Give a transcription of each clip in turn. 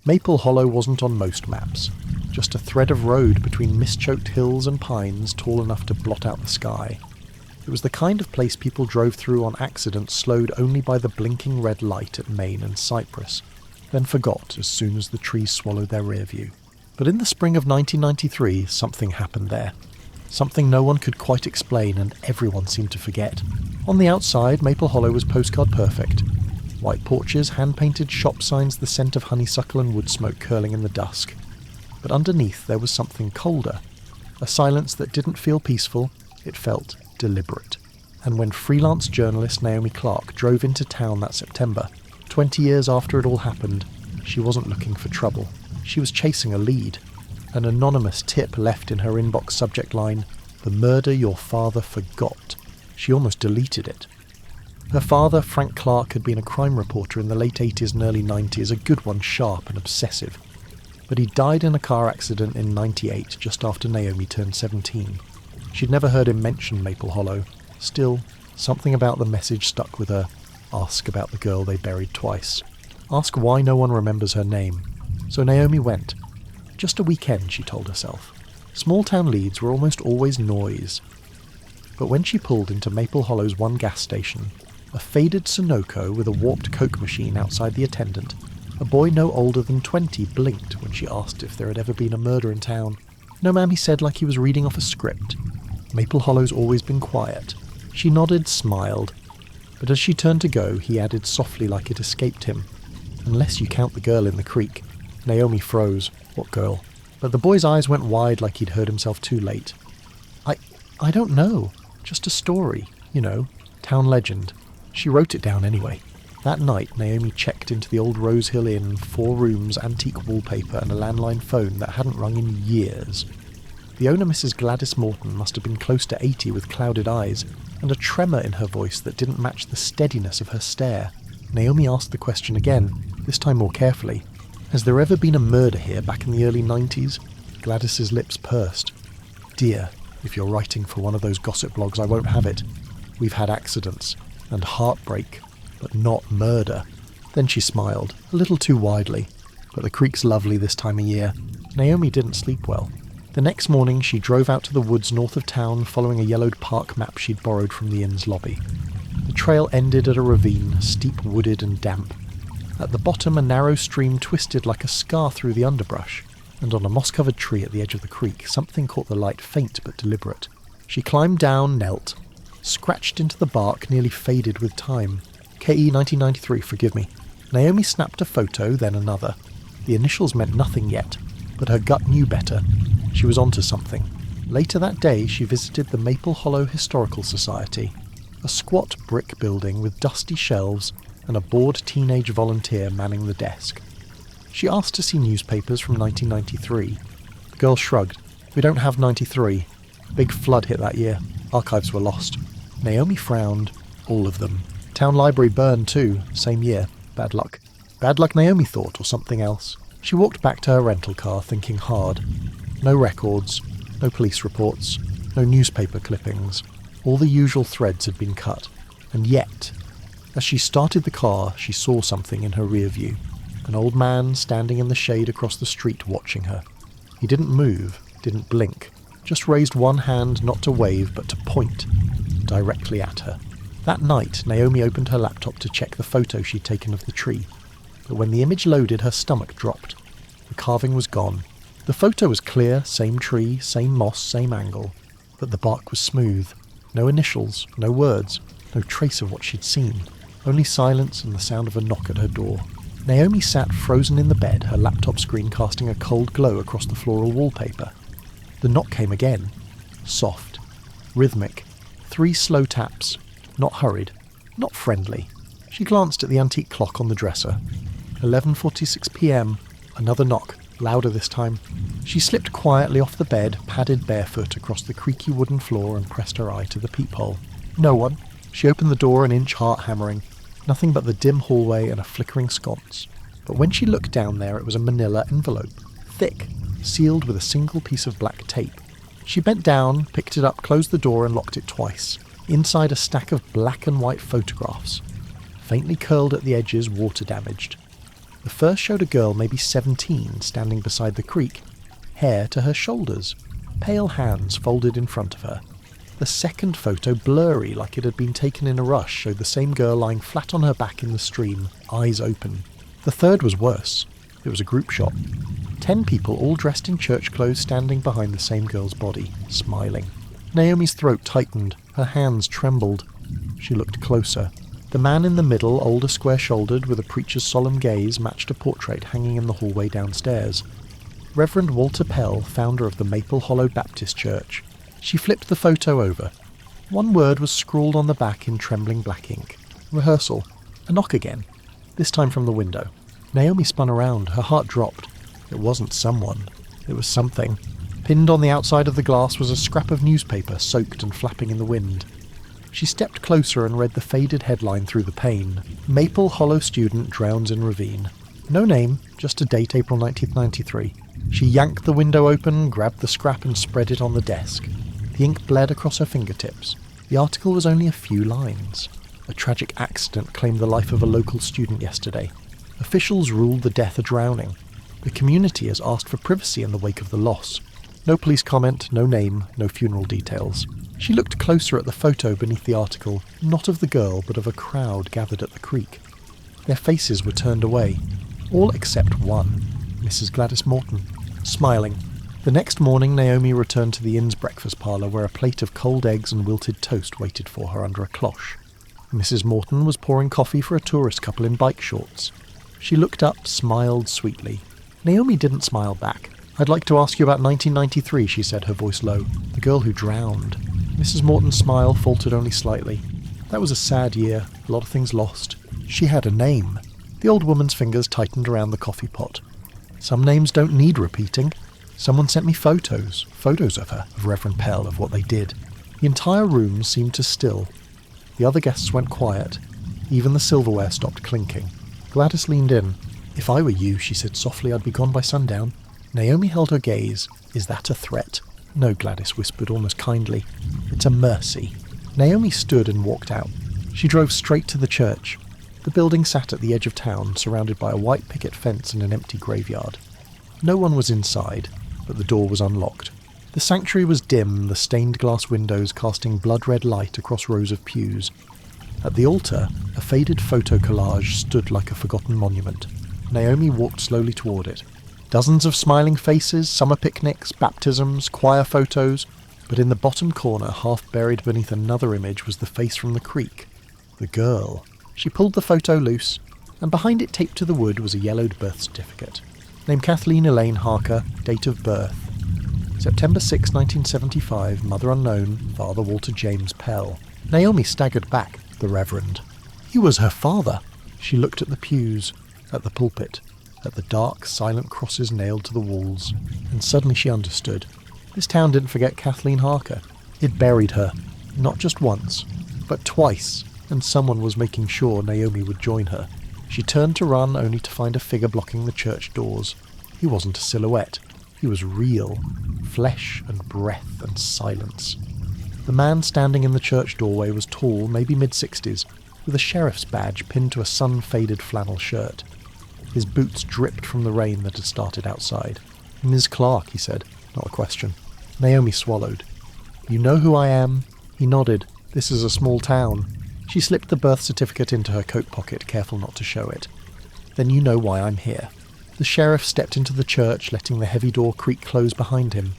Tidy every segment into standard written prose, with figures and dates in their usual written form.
Maple Hollow wasn't on most maps, just a thread of road between mist-choked hills and pines tall enough to blot out the sky. It was the kind of place people drove through on accident, slowed only by the blinking red light at Maine and Cypress, then forgot as soon as the trees swallowed their rear view. But in the spring of 1993, something happened there. Something no one could quite explain and everyone seemed to forget. On the outside, Maple Hollow was postcard perfect. White porches, hand-painted shop signs, the scent of honeysuckle and wood smoke curling in the dusk. But underneath there was something colder. A silence that didn't feel peaceful, it felt deliberate. And when freelance journalist Naomi Clark drove into town that September, 20 years after it all happened, she wasn't looking for trouble. She was chasing a lead. An anonymous tip left in her inbox subject line, "The murder your father forgot." She almost deleted it. Her father, Frank Clark, had been a crime reporter in the late 80s and early 90s, a good one, sharp and obsessive. But he died in a car accident in 98, just after Naomi turned 17. She'd never heard him mention Maple Hollow. Still, something about the message stuck with her. Ask about the girl they buried twice. Ask why no one remembers her name. So Naomi went. Just a weekend, she told herself. Small-town leads were almost always noise. But when she pulled into Maple Hollow's one gas station, a faded Sunoco with a warped Coke machine outside the attendant, a boy no older than 20 blinked when she asked if there had ever been a murder in town. "No, ma'am," he said like he was reading off a script. Maple Hollow's always been quiet. She nodded, smiled. But as she turned to go, he added softly like it escaped him, "Unless you count the girl in the creek." Naomi froze. What girl? But the boy's eyes went wide like he'd heard himself too late. I don't know. Just a story, you know, town legend. She wrote it down anyway. That night, Naomi checked into the old Rose Hill Inn, 4 rooms, antique wallpaper and a landline phone that hadn't rung in years. The owner, Mrs. Gladys Morton, must have been close to 80 with clouded eyes, and a tremor in her voice that didn't match the steadiness of her stare. Naomi asked the question again, this time more carefully. "Has there ever been a murder here back in the early 90s? Gladys's lips pursed. "Dear, if you're writing for one of those gossip blogs, I won't have it. We've had accidents, and heartbreak, but not murder." Then she smiled, a little too widely. But the creek's lovely this time of year. Naomi didn't sleep well. The next morning she drove out to the woods north of town, following a yellowed park map she'd borrowed from the inn's lobby. The trail ended at a ravine, steep, wooded and damp. At the bottom, a narrow stream twisted like a scar through the underbrush, and on a moss-covered tree at the edge of the creek, something caught the light, faint but deliberate. She climbed down, knelt, scratched into the bark, nearly faded with time. KE 1993, forgive me. Naomi snapped a photo, then another. The initials meant nothing yet, but her gut knew better. She was onto something. Later that day, she visited the Maple Hollow Historical Society, a squat brick building with dusty shelves and a bored teenage volunteer manning the desk. She asked to see newspapers from 1993. The girl shrugged. "We don't have 93. Big flood hit that year. Archives were lost." Naomi frowned. All of them. Town library burned too, same year. Bad luck. Bad luck, Naomi thought, or something else. She walked back to her rental car, thinking hard. No records, no police reports, no newspaper clippings. All the usual threads had been cut. And yet, as she started the car, she saw something in her rear view. An old man standing in the shade across the street watching her. He didn't move, didn't blink, just raised one hand not to wave but to point, directly at her. That night, Naomi opened her laptop to check the photo she'd taken of the tree. But when the image loaded, her stomach dropped. The carving was gone. The photo was clear, same tree, same moss, same angle. But the bark was smooth. No initials, no words, no trace of what she'd seen. Only silence and the sound of a knock at her door. Naomi sat frozen in the bed, her laptop screen casting a cold glow across the floral wallpaper. The knock came again. Soft. Rhythmic. 3 slow taps. Not hurried. Not friendly. She glanced at the antique clock on the dresser. 11:46 p.m. Another knock. Louder this time. She slipped quietly off the bed, padded barefoot across the creaky wooden floor and pressed her eye to the peephole. No one. She opened the door, an inch heart hammering. Nothing but the dim hallway and a flickering sconce. But when she looked down there, it was a manila envelope. Thick, sealed with a single piece of black tape. She bent down, picked it up, closed the door and locked it twice. Inside, a stack of black and white photographs. Faintly curled at the edges, water damaged. The first showed a girl maybe 17 standing beside the creek, hair to her shoulders, pale hands folded in front of her. The second photo, blurry like it had been taken in a rush, showed the same girl lying flat on her back in the stream, eyes open. The third was worse. It was a group shot. 10 people, all dressed in church clothes, standing behind the same girl's body, smiling. Naomi's throat tightened. Her hands trembled. She looked closer. The man in the middle, older, square-shouldered, with a preacher's solemn gaze, matched a portrait hanging in the hallway downstairs. Reverend Walter Pell, founder of the Maple Hollow Baptist Church. She flipped the photo over. One word was scrawled on the back in trembling black ink. Rehearsal. A knock again. This time from the window. Naomi spun around. Her heart dropped. It wasn't someone. It was something. Pinned on the outside of the glass was a scrap of newspaper, soaked and flapping in the wind. She stepped closer and read the faded headline through the pane. Maple Hollow student drowns in ravine. No name, just a date, April 1993. She yanked the window open, grabbed the scrap and spread it on the desk. The ink bled across her fingertips. The article was only a few lines. A tragic accident claimed the life of a local student yesterday. Officials ruled the death a drowning. The community has asked for privacy in the wake of the loss. No police comment, no name, no funeral details. She looked closer at the photo beneath the article, not of the girl, but of a crowd gathered at the creek. Their faces were turned away, all except one, Mrs. Gladys Morton, smiling. The next morning, Naomi returned to the inn's breakfast parlour, where a plate of cold eggs and wilted toast waited for her under a cloche. Mrs. Morton was pouring coffee for a tourist couple in bike shorts. She looked up, smiled sweetly. Naomi didn't smile back. "I'd like to ask you about 1993, she said, her voice low. "The girl who drowned." Mrs. Morton's smile faltered only slightly. "That was a sad year, a lot of things lost. She had a name." The old woman's fingers tightened around the coffee pot. "Some names don't need repeating. Someone sent me photos of her, of Reverend Pell, of what they did." The entire room seemed to still. The other guests went quiet. Even the silverware stopped clinking. Gladys leaned in. "If I were you," she said softly, "I'd be gone by sundown." Naomi held her gaze. "Is that a threat?" "No," Gladys whispered almost kindly. "It's a mercy." Naomi stood and walked out. She drove straight to the church. The building sat at the edge of town, surrounded by a white picket fence and an empty graveyard. No one was inside, but the door was unlocked. The sanctuary was dim, the stained glass windows casting blood-red light across rows of pews. At the altar, a faded photo collage stood like a forgotten monument. Naomi walked slowly toward it. Dozens of smiling faces, summer picnics, baptisms, choir photos, but in the bottom corner, half buried beneath another image, was the face from the creek. The girl. She pulled the photo loose, and behind it, taped to the wood, was a yellowed birth certificate. Name Kathleen Elaine Harker, date of birth September 6, 1975, mother unknown, father Walter James Pell. Naomi staggered back. The Reverend. He was her father. She looked at the pews, at the pulpit, at the dark, silent crosses nailed to the walls, and suddenly she understood. This town didn't forget Kathleen Harker. It buried her, not just once, but twice, and someone was making sure Naomi would join her. She turned to run, only to find a figure blocking the church doors. He wasn't a silhouette. He was real, flesh and breath and silence. The man standing in the church doorway was tall, maybe mid-60s, with a sheriff's badge pinned to a sun-faded flannel shirt. His boots dripped from the rain that had started outside. "Ms. Clark," he said, not a question. Naomi swallowed. "You know who I am?" He nodded. "This is a small town." She slipped the birth certificate into her coat pocket, careful not to show it. "Then you know why I'm here." The sheriff stepped into the church, letting the heavy door creak close behind him.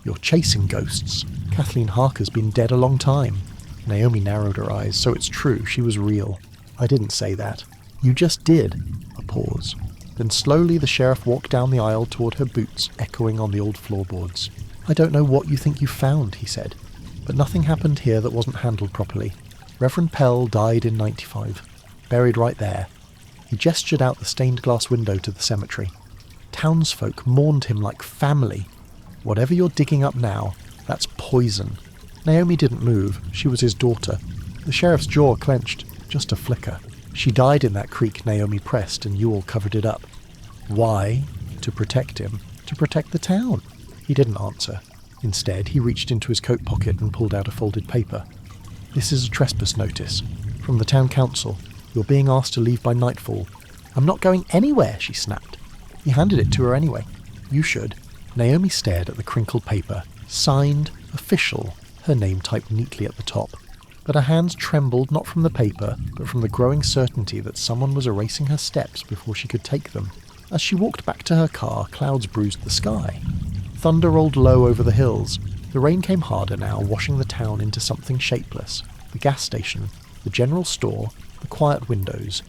"You're chasing ghosts. Kathleen Harker's been dead a long time." Naomi narrowed her eyes. "So it's true, she was real." "I didn't say that." "You just did." A pause. Then slowly the sheriff walked down the aisle toward her boots, echoing on the old floorboards. "I don't know what you think you found," he said, "but nothing happened here that wasn't handled properly. Reverend Pell died in 95. Buried right there." He gestured out the stained glass window to the cemetery. "Townsfolk mourned him like family. Whatever you're digging up now, that's poison." Naomi didn't move. She was his daughter. The sheriff's jaw clenched, just a flicker. "She died in that creek," Naomi pressed, "and you all covered it up." "Why?" "To protect him. To protect the town." He didn't answer. Instead, he reached into his coat pocket and pulled out a folded paper. "This is a trespass notice. From the town council. You're being asked to leave by nightfall. "I'm not going anywhere," she snapped. He handed it to her anyway. "You should." Naomi stared at the crinkled paper. Signed, official, her name typed neatly at the top. But her hands trembled not from the paper, but from the growing certainty that someone was erasing her steps before she could take them. As she walked back to her car, clouds bruised the sky. Thunder rolled low over the hills. The rain came harder now, washing the town into something shapeless. The gas station, the general store, the quiet windows.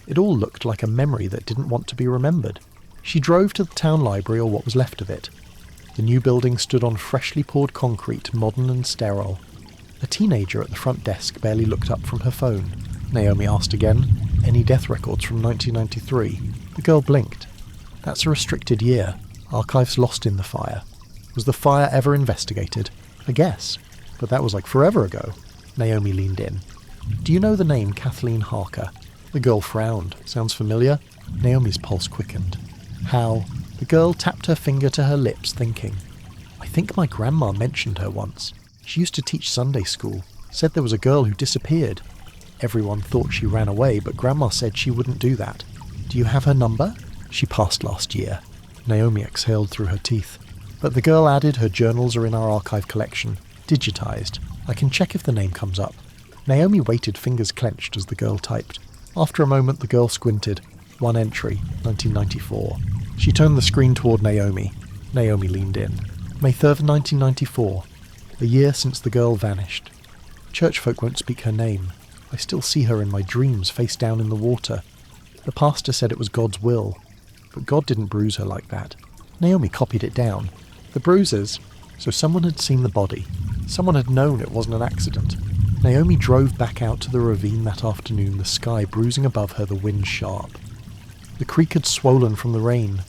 It all looked like a memory that didn't want to be remembered. She drove to the town library, or what was left of it. The new building stood on freshly poured concrete, modern and sterile. A teenager at the front desk barely looked up from her phone. Naomi asked again, "Any death records from 1993? The girl blinked. "That's a restricted year. Archives lost in the fire." "Was the fire ever investigated?" "I guess. But that was like forever ago." Naomi leaned in. "Do you know the name Kathleen Harker?" The girl frowned. "Sounds familiar?" Naomi's pulse quickened. "How?" The girl tapped her finger to her lips, thinking. "I think my grandma mentioned her once. She used to teach Sunday school. Said there was a girl who disappeared. Everyone thought she ran away, but Grandma said she wouldn't do that. Do you have her number?" "She passed last year." Naomi exhaled through her teeth. But the girl added, "Her journals are in our archive collection. Digitized. I can check if the name comes up." Naomi waited, fingers clenched, as the girl typed. After a moment, the girl squinted. One entry, 1994. She turned the screen toward Naomi. Naomi leaned in. May 3rd, 1994. A year since the girl vanished. Churchfolk won't speak her name. I still see her in my dreams, face down in the water. The pastor said it was God's will. But God didn't bruise her like that. Naomi copied it down. The bruises. So someone had seen the body. Someone had known it wasn't an accident. Naomi drove back out to the ravine that afternoon, the sky bruising above her, the wind sharp. The creek had swollen from the rain.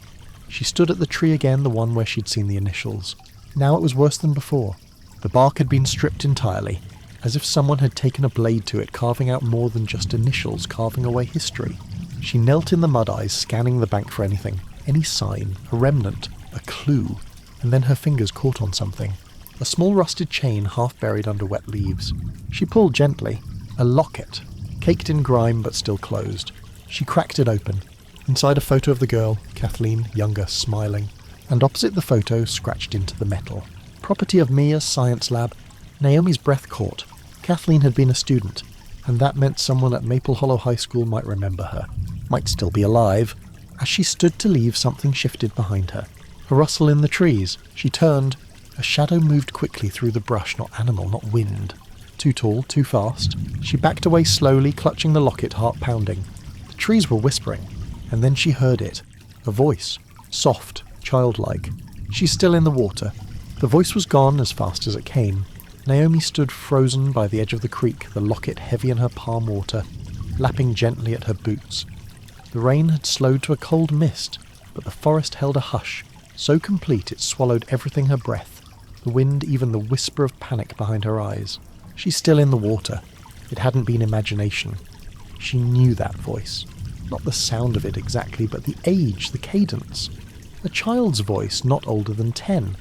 She stood at the tree again, the one where she'd seen the initials. Now it was worse than before. The bark had been stripped entirely, as if someone had taken a blade to it, carving out more than just initials, carving away history. She knelt in the mud eyes, scanning the bank for anything, any sign, a remnant, a clue, and then her fingers caught on something. A small rusted chain half buried under wet leaves. She pulled gently. A locket, caked in grime but still closed. She cracked it open. Inside a photo of the girl, Kathleen, younger, smiling, and opposite the photo, scratched into the metal. Property of Mia's science lab. Naomi's breath caught. Kathleen had been a student, and that meant someone at Maple Hollow High School might remember her. Might still be alive. As she stood to leave, something shifted behind her. A rustle in the trees. She turned. A shadow moved quickly through the brush, not animal, not wind. Too tall, too fast. She backed away slowly, clutching the locket, heart pounding. The trees were whispering, and then she heard it. A voice. Soft, childlike. She's still in the water. The voice was gone as fast as it came. Naomi stood frozen by the edge of the creek, the locket heavy in her palm water, lapping gently at her boots. The rain had slowed to a cold mist, but the forest held a hush, so complete it swallowed everything her breath, the wind, even the whisper of panic behind her eyes. She's still in the water. It hadn't been imagination. She knew that voice. Not the sound of it exactly, but the age, the cadence. A child's voice, not older than 10.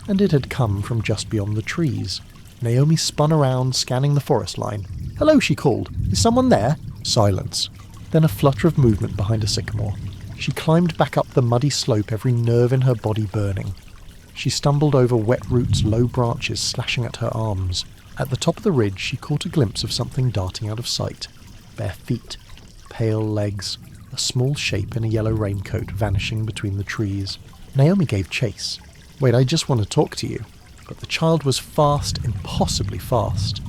And it had come from just beyond the trees. Naomi spun around, scanning the forest line. "Hello," she called. "Is someone there?" Silence. Then a flutter of movement behind a sycamore. She climbed back up the muddy slope, every nerve in her body burning. She stumbled over wet roots, low branches slashing at her arms. At the top of the ridge, she caught a glimpse of something darting out of sight. Bare feet, pale legs, a small shape in a yellow raincoat vanishing between the trees. Naomi gave chase. "Wait, I just want to talk to you." But the child was fast, impossibly fast.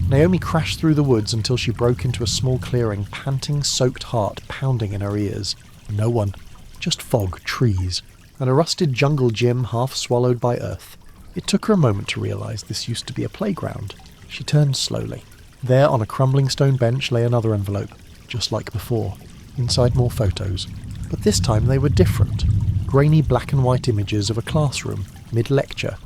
Naomi crashed through the woods until she broke into a small clearing, panting, soaked heart pounding in her ears. No one. Just fog, trees, and a rusted jungle gym half swallowed by earth. It took her a moment to realize this used to be a playground. She turned slowly. There, on a crumbling stone bench, lay another envelope, just like before. Inside more photos. But this time they were different. Grainy black and white images of a classroom, mid-lecture.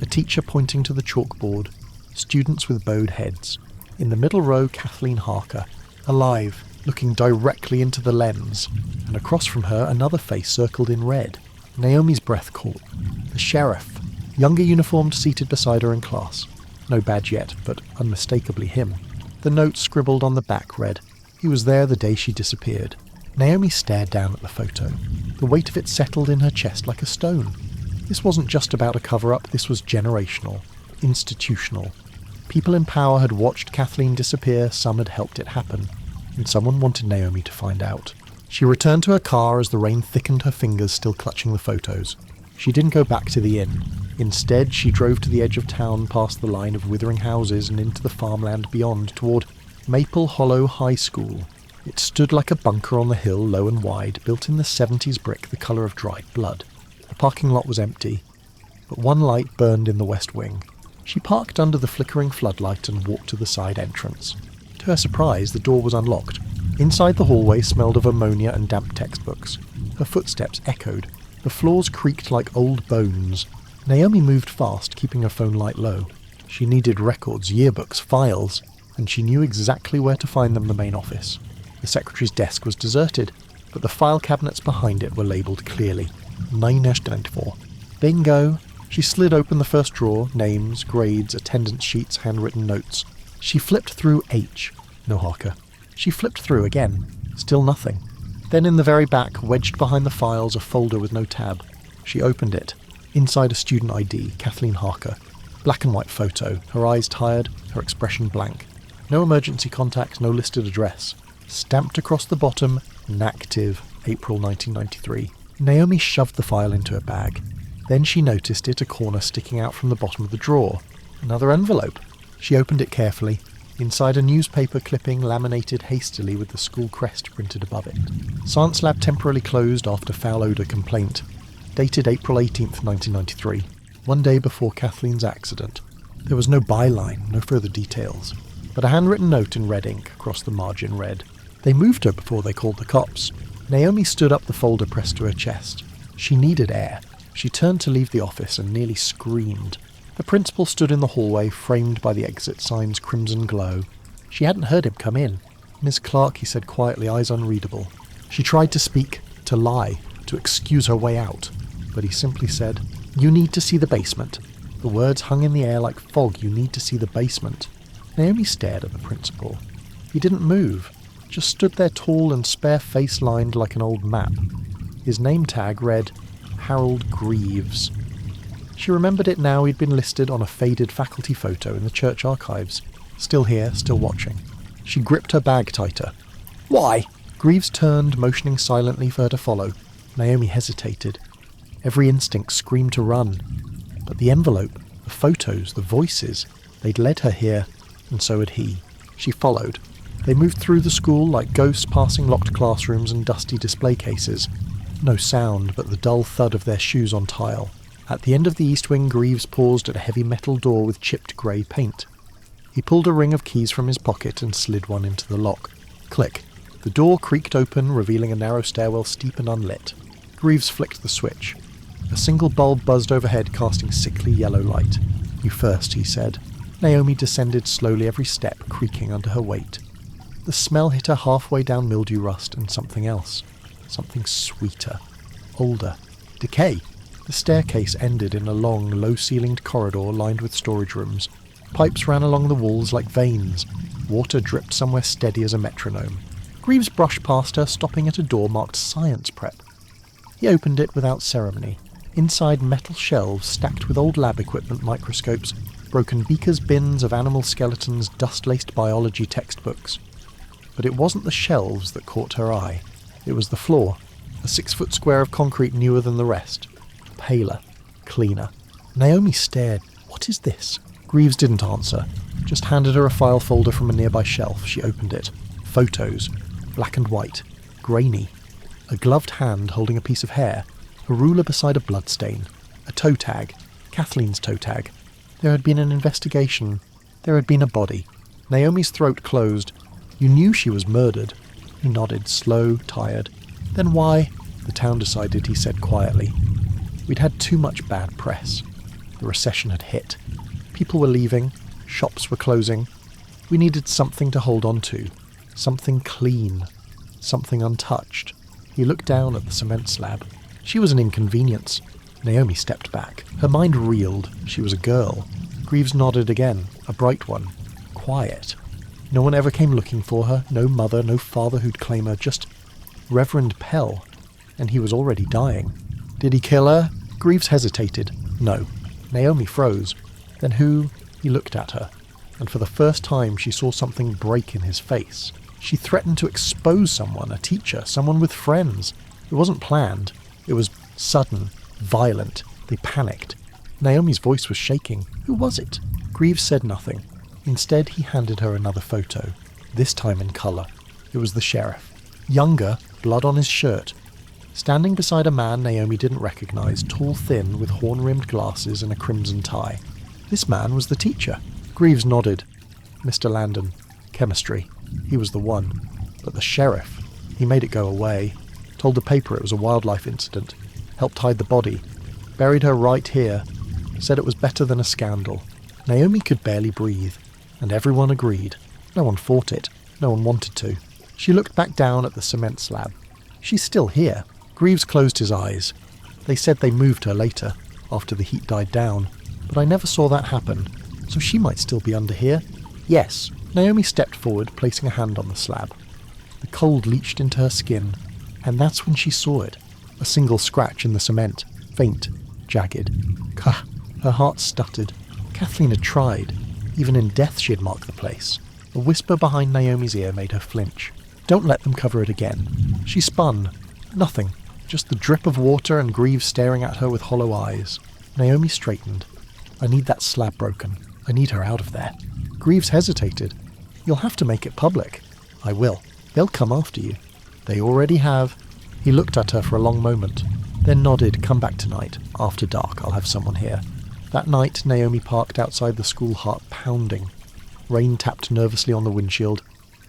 A teacher pointing to the chalkboard. Students with bowed heads. In the middle row, Kathleen Harker, alive, looking directly into the lens. And across from her, another face circled in red. Naomi's breath caught. The sheriff, younger uniformed, seated beside her in class. No badge yet, but unmistakably him. The note scribbled on the back read, "He was there the day she disappeared." Naomi stared down at the photo. The weight of it settled in her chest like a stone. This wasn't just about a cover-up, this was generational, institutional. People in power had watched Kathleen disappear, some had helped it happen, and someone wanted Naomi to find out. She returned to her car as the rain thickened her fingers still clutching the photos. She didn't go back to the inn. Instead, she drove to the edge of town past the line of withering houses and into the farmland beyond toward Maple Hollow High School. It stood like a bunker on the hill, low and wide, built in the 70s brick the colour of dried blood. The parking lot was empty, but one light burned in the west wing. She parked under the flickering floodlight and walked to the side entrance. To her surprise, the door was unlocked. Inside the hallway smelled of ammonia and damp textbooks. Her footsteps echoed. The floors creaked like old bones. Naomi moved fast, keeping her phone light low. She needed records, yearbooks, files, and she knew exactly where to find them in the main office. The secretary's desk was deserted, but the file cabinets behind it were labelled clearly. 9-94. Bingo! She slid open the first drawer, names, grades, attendance sheets, handwritten notes. She flipped through H. No Harker. She flipped through again. Still nothing. Then in the very back, wedged behind the files, a folder with no tab. She opened it. Inside a student ID, Kathleen Harker. Black and white photo, her eyes tired, her expression blank. No emergency contact, no listed address. Stamped across the bottom, inactive, April 1993. Naomi shoved the file into her bag. Then she noticed it, a corner sticking out from the bottom of the drawer. Another envelope. She opened it carefully. Inside a newspaper clipping laminated hastily with the school crest printed above it. Science lab temporarily closed after foul odour complaint. Dated April 18th, 1993. One day before Kathleen's accident. There was no byline, no further details, but a handwritten note in red ink across the margin read, "They moved her before they called the cops." Naomi stood up, the folder pressed to her chest. She needed air. She turned to leave the office and nearly screamed. The principal stood in the hallway, framed by the exit sign's crimson glow. She hadn't heard him come in. "Miss Clark," he said quietly, eyes unreadable. She tried to speak, to lie, to excuse her way out, but he simply said, "You need to see the basement." The words hung in the air like fog. "You need to see the basement." Naomi stared at the principal. He didn't move, just stood there tall and spare face lined like an old map. His name tag read, Harold Greaves. She remembered it now. He'd been listed on a faded faculty photo in the church archives. Still here, still watching. She gripped her bag tighter. "Why?" Greaves turned, motioning silently for her to follow. Naomi hesitated. Every instinct screamed to run. But the envelope, the photos, the voices, they'd led her here, and so had he. She followed. They moved through the school like ghosts passing locked classrooms and dusty display cases. No sound but the dull thud of their shoes on tile. At the end of the east wing, Greaves paused at a heavy metal door with chipped grey paint. He pulled a ring of keys from his pocket and slid one into the lock. Click. The door creaked open, revealing a narrow stairwell steep and unlit. Greaves flicked the switch. A single bulb buzzed overhead, casting sickly yellow light. "You first," he said. Naomi descended slowly, every step creaking under her weight. The smell hit her halfway down mildew rust and something else. Something sweeter. Older. Decay. The staircase ended in a long, low-ceilinged corridor lined with storage rooms. Pipes ran along the walls like veins. Water dripped somewhere steady as a metronome. Greaves brushed past her, stopping at a door marked Science Prep. He opened it without ceremony. Inside, metal shelves stacked with old lab equipment, microscopes, broken beakers, bins of animal skeletons, dust-laced biology textbooks. But it wasn't the shelves that caught her eye. It was the floor, a 6-foot square of concrete newer than the rest. Paler, cleaner. Naomi stared. "What is this?" Greaves didn't answer, just handed her a file folder from a nearby shelf. She opened it. Photos. Black and white. Grainy. A gloved hand holding a piece of hair. A ruler beside a bloodstain. A toe tag. Kathleen's toe tag. There had been an investigation. There had been a body. Naomi's throat closed. "You knew she was murdered." He nodded, slow, tired. "Then why?" The town decided, he said quietly. We'd had too much bad press. The recession had hit. People were leaving. Shops were closing. We needed something to hold on to. Something clean. Something untouched. He looked down at the cement slab. She was an inconvenience. Naomi stepped back. Her mind reeled. She was a girl. Greaves nodded again. A bright one. Quiet. No one ever came looking for her. No mother, no father who'd claim her. Just Reverend Pell, and he was already dying. Did he kill her? Greaves hesitated. No. Naomi froze. Then who? He looked at her, and for the first time she saw something break in his face. She threatened to expose someone, a teacher, someone with friends. It wasn't planned. It was sudden, violent. They panicked. Naomi's voice was shaking. Who was it? Greaves said nothing. Instead, he handed her another photo, this time in colour. It was the sheriff. Younger, blood on his shirt. Standing beside a man Naomi didn't recognise, tall, thin, with horn-rimmed glasses and a crimson tie. This man was the teacher. Greaves nodded. Mr. Landon. Chemistry. He was the one. But the sheriff. He made it go away. Told the paper it was a wildlife incident. Helped hide the body. Buried her right here. Said it was better than a scandal. Naomi could barely breathe. And everyone agreed. No one fought it. No one wanted to. She looked back down at the cement slab. She's still here. Greaves closed his eyes. They said they moved her later, after the heat died down. But I never saw that happen. So she might still be under here. Yes. Naomi stepped forward, placing a hand on the slab. The cold leached into her skin. And that's when she saw it. A single scratch in the cement. Faint. Jagged. Kah. Her heart stuttered. Kathleen had tried. Even in death she had marked the place. A whisper behind Naomi's ear made her flinch. Don't let them cover it again. She spun. Nothing. Just the drip of water and Greaves staring at her with hollow eyes. Naomi straightened. I need that slab broken. I need her out of there. Greaves hesitated. You'll have to make it public. I will. They'll come after you. They already have. He looked at her for a long moment, then nodded. Come back tonight. After dark, I'll have someone here. That night, Naomi parked outside the school, heart pounding. Rain tapped nervously on the windshield.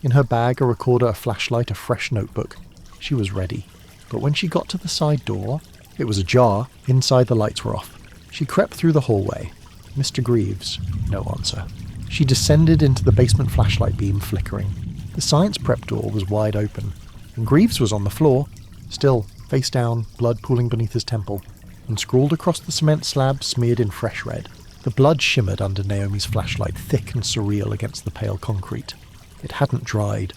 In her bag, a recorder, a flashlight, a fresh notebook. She was ready. But when she got to the side door, it was ajar. Inside, the lights were off. She crept through the hallway. Mr. Greaves. No answer. She descended into the basement, flashlight beam flickering. The science prep door was wide open, and Greaves was on the floor, still, face down, blood pooling beneath his temple, and scrawled across the cement slab, smeared in fresh red. The blood shimmered under Naomi's flashlight, thick and surreal against the pale concrete. It hadn't dried.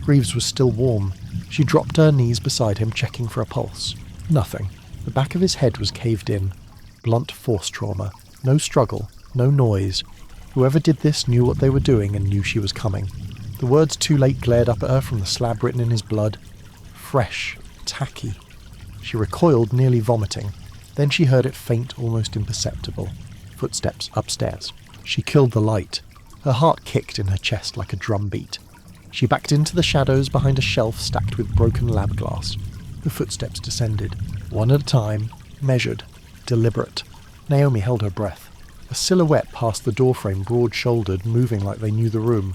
Greaves was still warm. She dropped to her knees beside him, checking for a pulse. Nothing. The back of his head was caved in. Blunt force trauma. No struggle. No noise. Whoever did this knew what they were doing and knew she was coming. The words too late glared up at her from the slab written in his blood. Fresh. Tacky. She recoiled, nearly vomiting. Then she heard it faint, almost imperceptible. Footsteps upstairs. She killed the light. Her heart kicked in her chest like a drum beat. She backed into the shadows behind a shelf stacked with broken lab glass. The footsteps descended, one at a time, measured, deliberate. Naomi held her breath. A silhouette passed the doorframe, broad-shouldered, moving like they knew the room.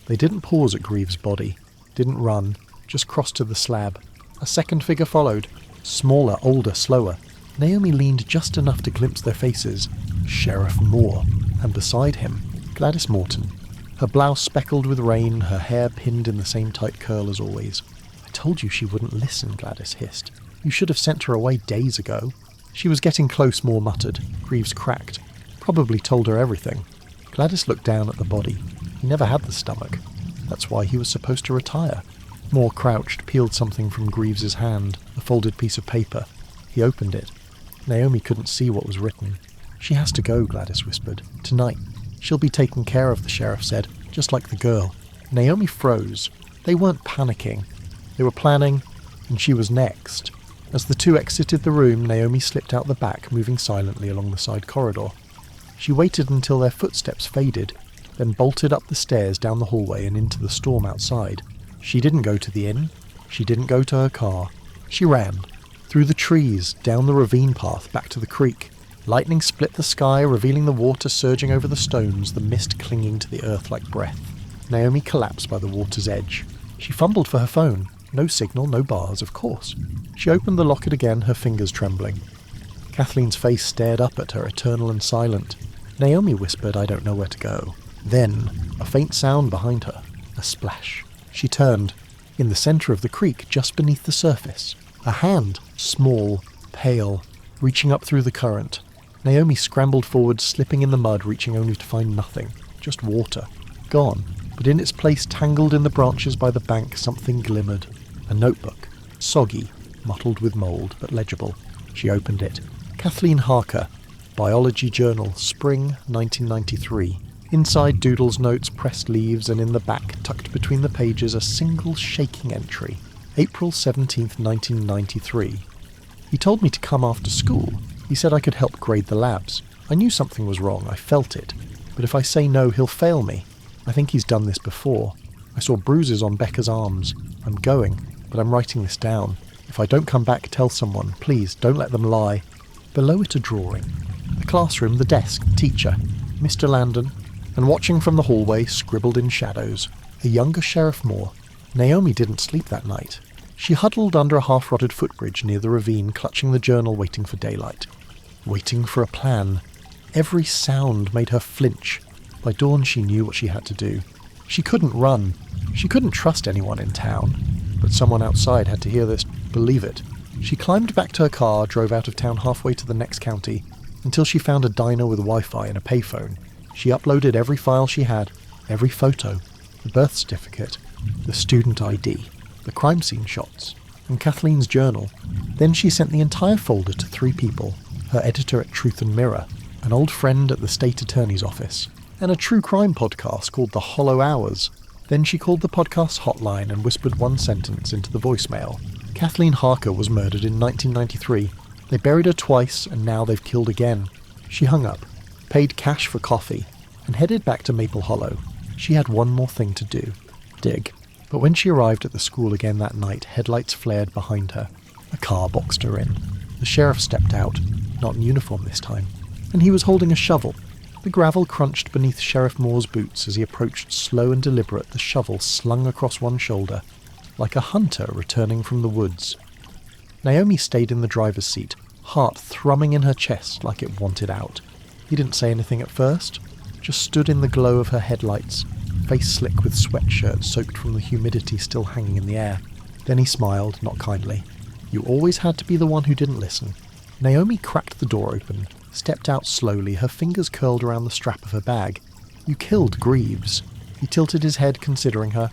They didn't pause at Greaves' body, didn't run, just crossed to the slab. A second figure followed, smaller, older, slower. Naomi leaned just enough to glimpse their faces. Sheriff Moore, and beside him, Gladys Morton. Her blouse speckled with rain, her hair pinned in the same tight curl as always. I told you she wouldn't listen, Gladys hissed. You should have sent her away days ago. She was getting close, Moore muttered. Greaves cracked. Probably told her everything. Gladys looked down at the body. He never had the stomach. That's why he was supposed to retire. Moore crouched, peeled something from Greaves's hand, a folded piece of paper. He opened it. Naomi couldn't see what was written. She has to go, Gladys whispered. Tonight. She'll be taken care of, the sheriff said, just like the girl. Naomi froze. They weren't panicking. They were planning, and she was next. As the two exited the room, Naomi slipped out the back, moving silently along the side corridor. She waited until their footsteps faded, then bolted up the stairs down the hallway and into the storm outside. She didn't go to the inn. She didn't go to her car. She ran. Through the trees, down the ravine path, back to the creek. Lightning split the sky, revealing the water surging over the stones, the mist clinging to the earth like breath. Naomi collapsed by the water's edge. She fumbled for her phone. No signal, no bars, of course. She opened the locket again, her fingers trembling. Kathleen's face stared up at her, eternal and silent. Naomi whispered, I don't know where to go. Then, a faint sound behind her. A splash. She turned. In the centre of the creek, just beneath the surface. A hand, small, pale, reaching up through the current. Naomi scrambled forward, slipping in the mud, reaching only to find nothing. Just water. Gone. But in its place, tangled in the branches by the bank, something glimmered. A notebook. Soggy, mottled with mould, but legible. She opened it. Kathleen Harker, Biology Journal, Spring 1993. Inside Doodle's notes, pressed leaves, and in the back, tucked between the pages, a single shaking entry. April 17th, 1993. He told me to come after school. He said I could help grade the labs. I knew something was wrong, I felt it. But if I say no, he'll fail me. I think he's done this before. I saw bruises on Becca's arms. I'm going, but I'm writing this down. If I don't come back, tell someone. Please, don't let them lie. Below it a drawing. The classroom, the desk, the teacher, Mr. Landon, and watching from the hallway, scribbled in shadows, a younger Sheriff Moore. Naomi didn't sleep that night. She huddled under a half-rotted footbridge near the ravine, clutching the journal, waiting for daylight. Waiting for a plan. Every sound made her flinch. By dawn she knew what she had to do. She couldn't run. She couldn't trust anyone in town. But someone outside had to hear this, believe it. She climbed back to her car, drove out of town halfway to the next county, until she found a diner with Wi-Fi and a payphone. She uploaded every file she had, every photo, the birth certificate, the student ID, the crime scene shots, and Kathleen's journal. Then she sent the entire folder to 3 people, her editor at Truth and Mirror, an old friend at the state attorney's office, and a true crime podcast called The Hollow Hours. Then she called the podcast's hotline and whispered one sentence into the voicemail. Kathleen Harker was murdered in 1993. They buried her twice, and now they've killed again. She hung up, paid cash for coffee, and headed back to Maple Hollow. She had one more thing to do. Dig. But when she arrived at the school again that night, headlights flared behind her. A car boxed her in. The sheriff stepped out, not in uniform this time, and he was holding a shovel. The gravel crunched beneath Sheriff Moore's boots as he approached, slow and deliberate, the shovel slung across one shoulder, like a hunter returning from the woods. Naomi stayed in the driver's seat, heart thrumming in her chest like it wanted out. He didn't say anything at first, just stood in the glow of her headlights, face slick with sweatshirt soaked from the humidity still hanging in the air. Then he smiled, not kindly. You always had to be the one who didn't listen. Naomi cracked the door open, stepped out slowly, her fingers curled around the strap of her bag. You killed Greaves. He tilted his head, considering her.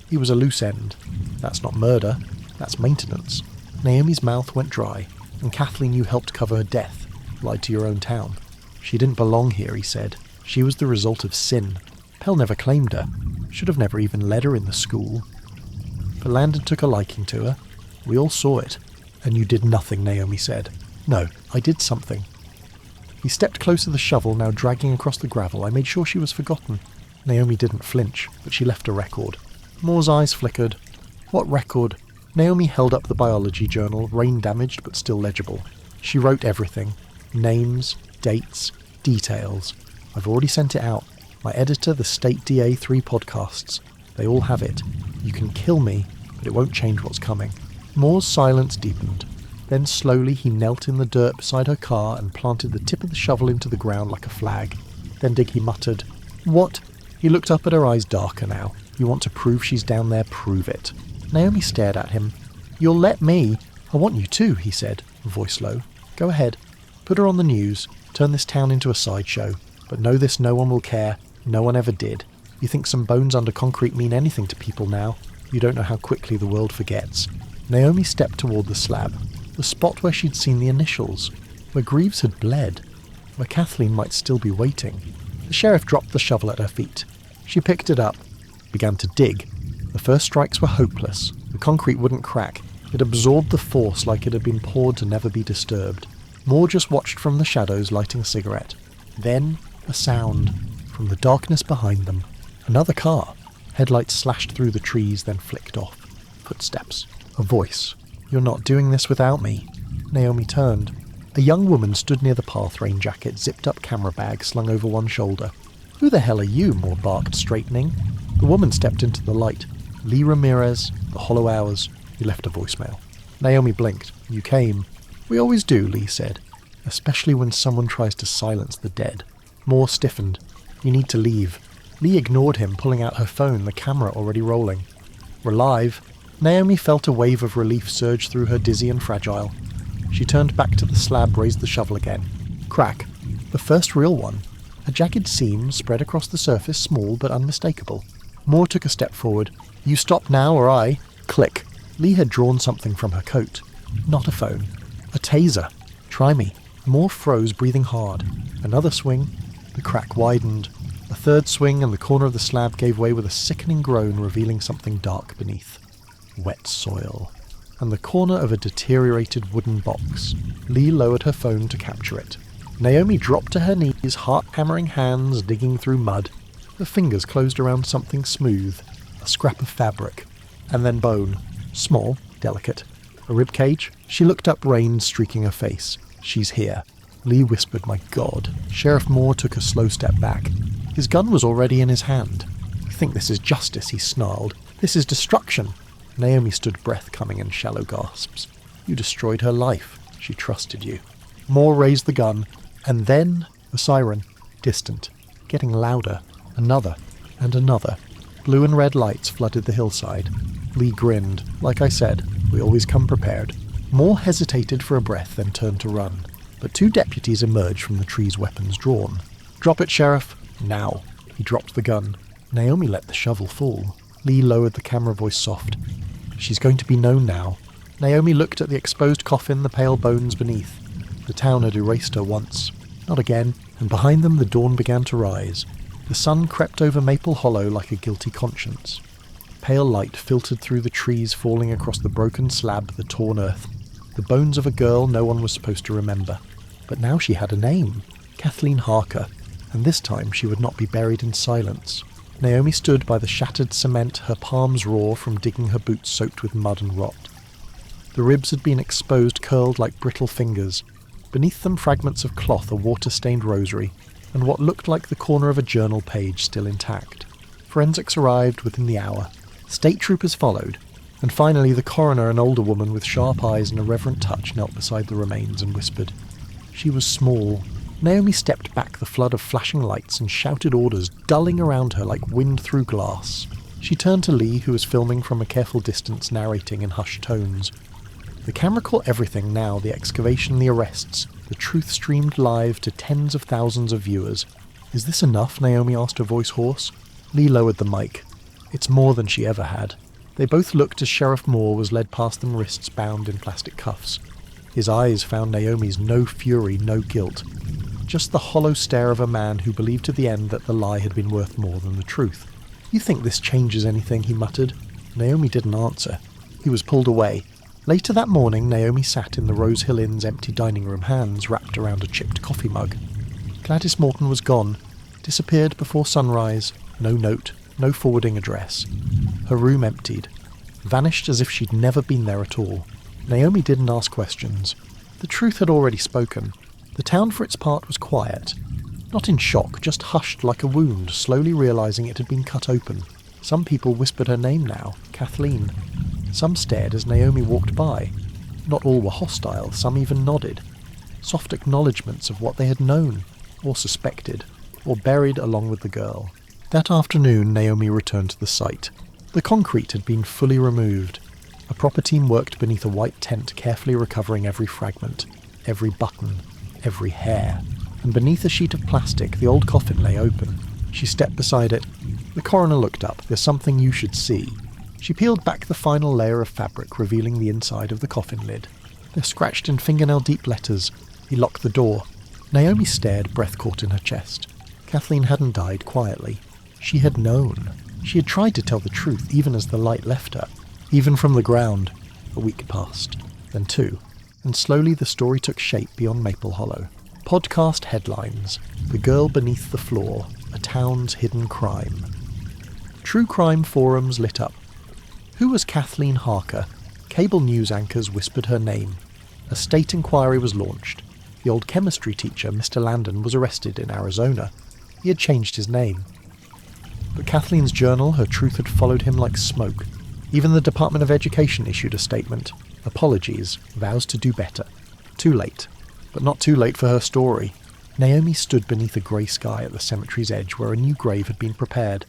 He was a loose end. That's not murder, that's maintenance. Naomi's mouth went dry, and Kathleen, you helped cover her death, lied to your own town. She didn't belong here, he said. She was the result of sin. Pell never claimed her. Should have never even led her in the school. But Landon took a liking to her. We all saw it. And you did nothing, Naomi said. No, I did something. He stepped close to the shovel, now dragging across the gravel. I made sure she was forgotten. Naomi didn't flinch, but she left a record. Moore's eyes flickered. What record? Naomi held up the biology journal, rain-damaged but still legible. She wrote everything. Names, dates, details. I've already sent it out. My editor, the State DA, 3 podcasts. They all have it. You can kill me, but it won't change what's coming. Moore's silence deepened. Then slowly he knelt in the dirt beside her car and planted the tip of the shovel into the ground like a flag. Then he muttered, "What?" He looked up at her eyes darker now. You want to prove she's down there, prove it. Naomi stared at him. You'll let me? I want you to, he said, voice low. Go ahead. Put her on the news. Turn this town into a sideshow. But know this, no one will care. No one ever did. You think some bones under concrete mean anything to people now? You don't know how quickly the world forgets. Naomi stepped toward the slab, the spot where she'd seen the initials, where Greaves had bled, where Kathleen might still be waiting. The sheriff dropped the shovel at her feet. She picked it up, began to dig. The first strikes were hopeless. The concrete wouldn't crack. It absorbed the force like it had been poured to never be disturbed. Moore just watched from the shadows, lighting a cigarette. Then, a sound, from the darkness behind them. Another car. Headlights slashed through the trees, then flicked off. Footsteps. A voice. You're not doing this without me. Naomi turned. A young woman stood near the path, rain jacket, zipped-up camera bag slung over one shoulder. Who the hell are you? Moore barked, straightening. The woman stepped into the light. Lee Ramirez, The Hollow Hours. He left a voicemail. Naomi blinked. You came. We always do, Lee said. Especially when someone tries to silence the dead. Moore stiffened. You need to leave. Lee ignored him, pulling out her phone, the camera already rolling. We're live. Naomi felt a wave of relief surge through her, dizzy and fragile. She turned back to the slab, raised the shovel again. Crack. The first real one. A jagged seam spread across the surface, small but unmistakable. Moore took a step forward. You stop now or I... Click. Lee had drawn something from her coat. Not a phone. A taser. Try me. Moore froze, breathing hard. Another swing. The crack widened. A third swing, and the corner of the slab gave way with a sickening groan, revealing something dark beneath. Wet soil. And the corner of a deteriorated wooden box. Lee lowered her phone to capture it. Naomi dropped to her knees, heart-hammering hands digging through mud. Her fingers closed around something smooth, a scrap of fabric, and then bone. Small, delicate. A rib cage? She looked up, rain streaking her face. She's here. Lee whispered, "My God." Sheriff Moore took a slow step back. His gun was already in his hand. "You think this is justice?" he snarled. "This is destruction." Naomi stood, breath coming in shallow gasps. "You destroyed her life. She trusted you." Moore raised the gun, and then the siren, distant, getting louder. Another, and another. Blue and red lights flooded the hillside. Lee grinned. "Like I said, we always come prepared." Moore hesitated for a breath, then turned to run. But two deputies emerged from the trees, weapons drawn. "Drop it, Sheriff." "Now." He dropped the gun. Naomi let the shovel fall. Lee lowered the camera, voice soft. "She's going to be known now." Naomi looked at the exposed coffin, the pale bones beneath. The town had erased her once. Not again, and behind them the dawn began to rise. The sun crept over Maple Hollow like a guilty conscience. Pale light filtered through the trees, falling across the broken slab, the torn earth. The bones of a girl no one was supposed to remember. But now she had a name. Kathleen Harker. And this time she would not be buried in silence. Naomi stood by the shattered cement, her palms raw from digging her boots soaked with mud and rot. The ribs had been exposed, curled like brittle fingers. Beneath them fragments of cloth, a water-stained rosary, and what looked like the corner of a journal page still intact. Forensics arrived within the hour. State troopers followed, and finally the coroner, an older woman with sharp eyes and a reverent touch, knelt beside the remains and whispered. She was small. Naomi stepped back, the flood of flashing lights, and shouted orders, dulling around her like wind through glass. She turned to Lee, who was filming from a careful distance, narrating in hushed tones. The camera caught everything now, the excavation, the arrests. The truth streamed live to tens of thousands of viewers. "Is this enough?" Naomi asked, her voice hoarse. Lee lowered the mic. "It's more than she ever had." They both looked as Sheriff Moore was led past them, wrists bound in plastic cuffs. His eyes found Naomi's, no fury, no guilt. Just the hollow stare of a man who believed to the end that the lie had been worth more than the truth. "You think this changes anything?" he muttered. Naomi didn't answer. He was pulled away. Later that morning, Naomi sat in the Rose Hill Inn's empty dining room, hands wrapped around a chipped coffee mug. Gladys Morton was gone, disappeared before sunrise, no note, no forwarding address. Her room emptied, vanished as if she'd never been there at all. Naomi didn't ask questions. The truth had already spoken. The town, for its part, was quiet. Not in shock, just hushed like a wound, slowly realizing it had been cut open. Some people whispered her name now, Kathleen. Some stared as Naomi walked by. Not all were hostile, some even nodded. Soft acknowledgements of what they had known, or suspected, or buried along with the girl. That afternoon, Naomi returned to the site. The concrete had been fully removed. A proper team worked beneath a white tent, carefully recovering every fragment, every button, every hair. And beneath a sheet of plastic, the old coffin lay open. She stepped beside it. The coroner looked up. "There's something you should see." She peeled back the final layer of fabric, revealing the inside of the coffin lid. They're scratched in fingernail-deep letters. He locked the door. Naomi stared, breath caught in her chest. Kathleen hadn't died quietly. She had known. She had tried to tell the truth, even as the light left her. Even from the ground. A week passed. Then two. And slowly the story took shape beyond Maple Hollow. Podcast headlines. The Girl Beneath the Floor. A Town's Hidden Crime. True crime forums lit up. Who was Kathleen Harker? Cable news anchors whispered her name. A state inquiry was launched. The old chemistry teacher, Mr. Landon, was arrested in Arizona. He had changed his name. But Kathleen's journal, her truth had followed him like smoke. Even the Department of Education issued a statement. Apologies, vows to do better. Too late. But not too late for her story. Naomi stood beneath a grey sky at the cemetery's edge where a new grave had been prepared.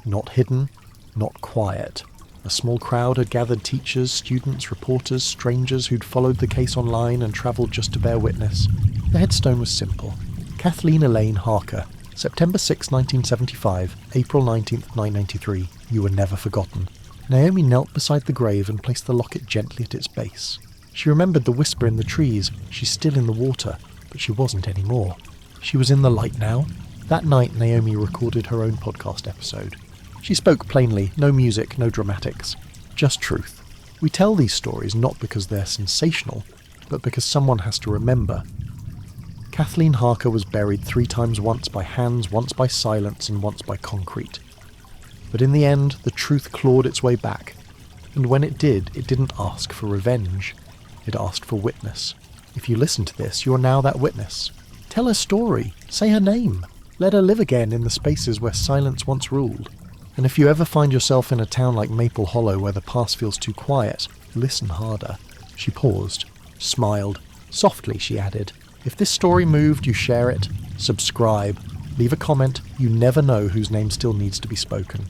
Not hidden, not quiet. A small crowd had gathered, teachers, students, reporters, strangers who'd followed the case online and travelled just to bear witness. The headstone was simple. Kathleen Elaine Harker, September 6, 1975, April 19, 993. You were never forgotten. Naomi knelt beside the grave and placed the locket gently at its base. She remembered the whisper in the trees. She's still in the water, but she wasn't anymore. She was in the light now. That night, Naomi recorded her own podcast episode. She spoke plainly, no music, no dramatics, just truth. We tell these stories not because they're sensational, but because someone has to remember. Kathleen Harker was buried 3 times, once by hands, once by silence, and once by concrete. But in the end, the truth clawed its way back, and when it did, it didn't ask for revenge. It asked for witness. If you listen to this, you're now that witness. Tell her story. Say her name. Let her live again in the spaces where silence once ruled. And if you ever find yourself in a town like Maple Hollow where the past feels too quiet, listen harder. She paused, smiled. Softly, she added, if this story moved, you share it, subscribe, leave a comment. You never know whose name still needs to be spoken.